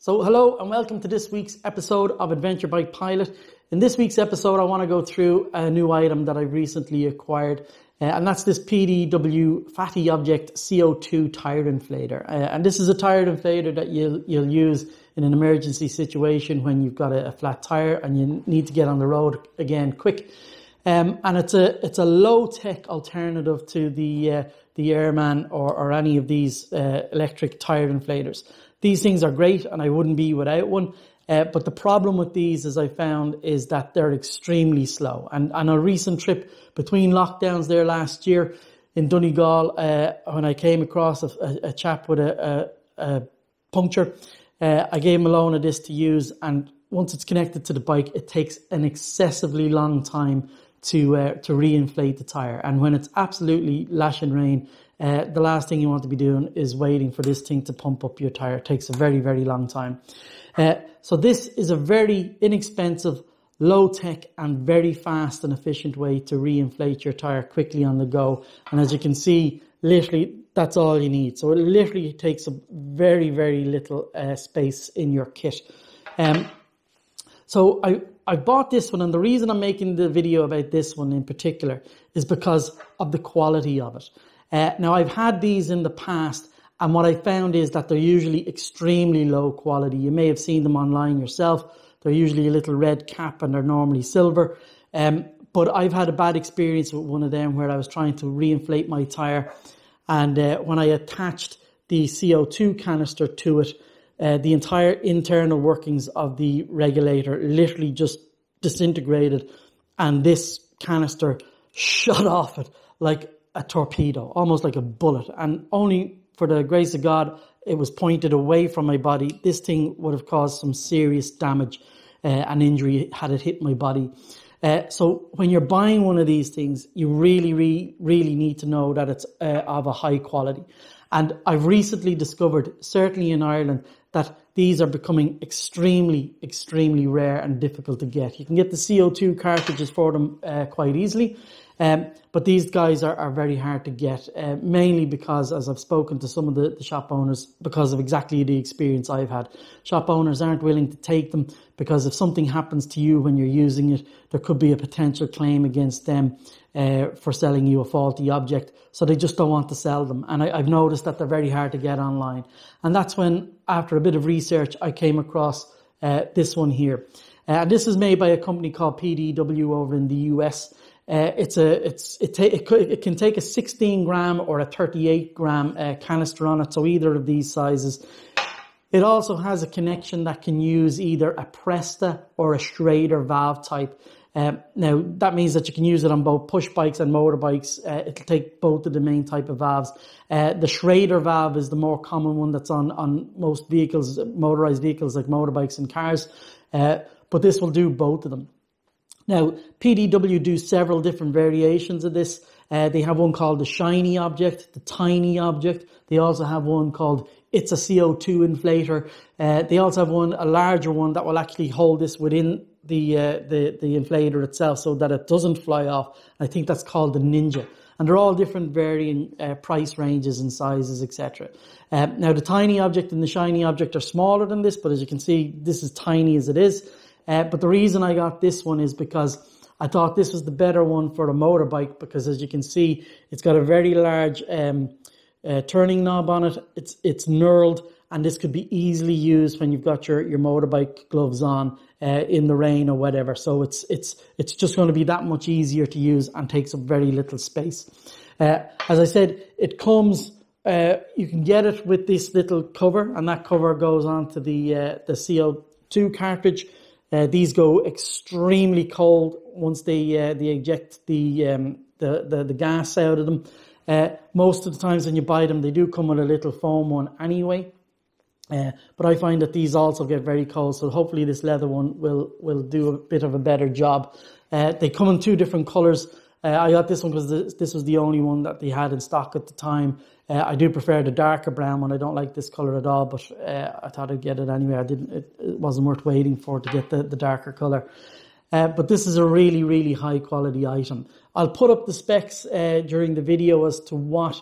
So hello and welcome to this week's episode of Adventure Bike Pilot. In this week's episode, I want to go through a new item that I've recently acquired, and that's this PDW Fatty Object CO2 tire inflator. And this is a tire inflator that you'll use in an emergency situation when you've got a flat tire and you need to get on the road again quick. And it's a low-tech alternative to the Airman or any of these electric tire inflators. These things are great and I wouldn't be without one. But the problem with these, as I found, is that they're extremely slow. And on a recent trip between lockdowns there last year in Donegal, when I came across a chap with a puncture, I gave him a loan of this to use. And once it's connected to the bike, it takes an excessively long time to reinflate the tire. And when it's absolutely lashing rain, the last thing you want to be doing is waiting for this thing to pump up your tire. It takes a very, very long time. So this is a very inexpensive, low-tech and very fast and efficient way to reinflate your tire quickly on the go. And as you can see, literally that's all you need. So it literally takes up very, very little space in your kit. So I bought this one, and the reason I'm making the video about this one in particular is because of the quality of it. Now, I've had these in the past, and what I found is that they're usually extremely low quality. You may have seen them online yourself. They're usually a little red cap, and they're normally silver. But I've had a bad experience with one of them where I was trying to reinflate my tire, and when I attached the CO2 canister to it, the entire internal workings of the regulator literally just disintegrated, and this canister shot off it like a torpedo, almost like a bullet. And only for the grace of God, it was pointed away from my body. This thing would have caused some serious damage and injury had it hit my body. So when you're buying one of these things, you really need to know that it's of a high quality. And I've recently discovered, certainly in Ireland, that these are becoming extremely rare and difficult to get. You can get the CO2 cartridges for them quite easily, but these guys are very hard to get, mainly because, as I've spoken to some of the shop owners, because of exactly the experience I've had. Shop owners aren't willing to take them because if something happens to you when you're using it, there could be a potential claim against them for selling you a faulty object. So they just don't want to sell them. And I've noticed that they're very hard to get online. And that's when, after a bit of research, I came across this one here. This is made by a company called PDW over in the US. It can take a 16 gram or a 38 gram canister on it, so either of these sizes. It also has a connection that can use either a Presta or a Schrader valve type. Now, that means that you can use it on both push bikes and motorbikes. It'll take both of the main type of valves. The Schrader valve is the more common one that's on most vehicles, motorized vehicles like motorbikes and cars. But this will do both of them. Now, PDW do several different variations of this. They have one called the shiny object, the tiny object. They also have one called it's a CO2 inflator. They also have a larger one that will actually hold this within the inflator itself so that it doesn't fly off. I think that's called the Ninja. And they're all different varying price ranges and sizes, etc. Now, the tiny object and the shiny object are smaller than this, but as you can see, this is tiny as it is. But the reason I got this one is because I thought this was the better one for a motorbike, because as you can see, it's got a very large turning knob on it. It's knurled, and this could be easily used when you've got your motorbike gloves on in the rain or whatever. So it's just going to be that much easier to use and takes up very little space. As I said, it comes. You can get it with this little cover, and that cover goes onto the CO2 cartridge. These go extremely cold once they eject the gas out of them. Most of the times when you buy them, they do come with a little foam one anyway. But I find that these also get very cold, so hopefully this leather one will do a bit of a better job. They come in two different colours. I got this one because this was the only one that they had in stock at the time. I do prefer the darker brown one. I don't like this colour at all, but I thought I'd get it anyway. It wasn't worth waiting for to get the darker colour. But this is a really, really high quality item. I'll put up the specs during the video as to what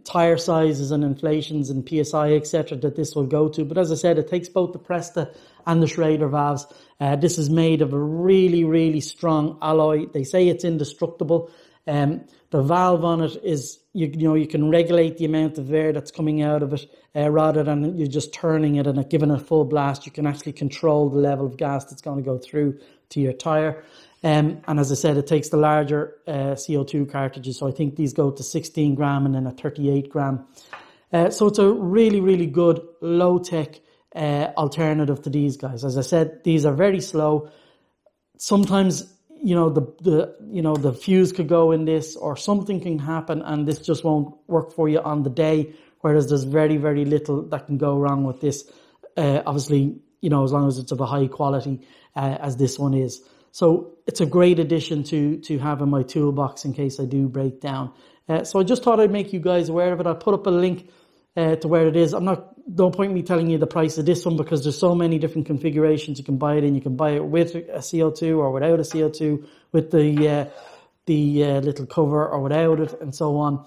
tire sizes and inflations and PSI, etc. that this will go to. But as I said, it takes both the Presta and the Schrader valves. This is made of a really, really strong alloy. They say it's indestructible. The valve on it is, you can regulate the amount of air that's coming out of it rather than you're just turning it and giving it a full blast. You can actually control the level of gas that's going to go through to your tire. And as I said, it takes the larger CO2 cartridges. So I think these go to 16 gram and then a 38 gram. So it's a really, really good low-tech alternative to these guys. As I said, these are very slow. Sometimes, the fuse could go in this or something can happen and this just won't work for you on the day, whereas there's very, very little that can go wrong with this. Obviously, as long as it's of a high quality as this one is. So it's a great addition to have in my toolbox in case I do break down. So I just thought I'd make you guys aware of it. I'll put up a link to where it is. Don't point me telling you the price of this one because there's so many different configurations you can buy it in. You can buy it with a CO2 or without a CO2, with the little cover or without it, and so on.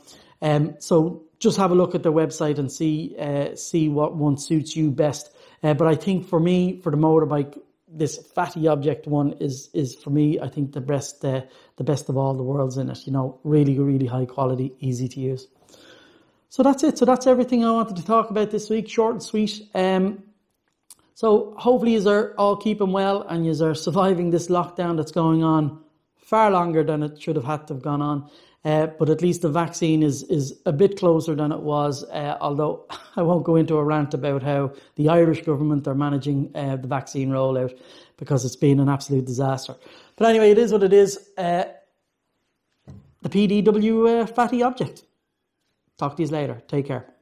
So just have a look at their website and see what one suits you best. But I think for me, for the motorbike, this fatty object one is for me, I think the best of all the worlds in it. Really, really high quality, easy to use. So that's it. So that's everything I wanted to talk about this week. Short and sweet. So hopefully you are all keeping well and you are surviving this lockdown that's going on far longer than it should have had to have gone on. But at least the vaccine is a bit closer than it was, although I won't go into a rant about how the Irish government are managing the vaccine rollout because it's been an absolute disaster. But anyway, it is what it is. The PDW fatty object. Talk to you later. Take care.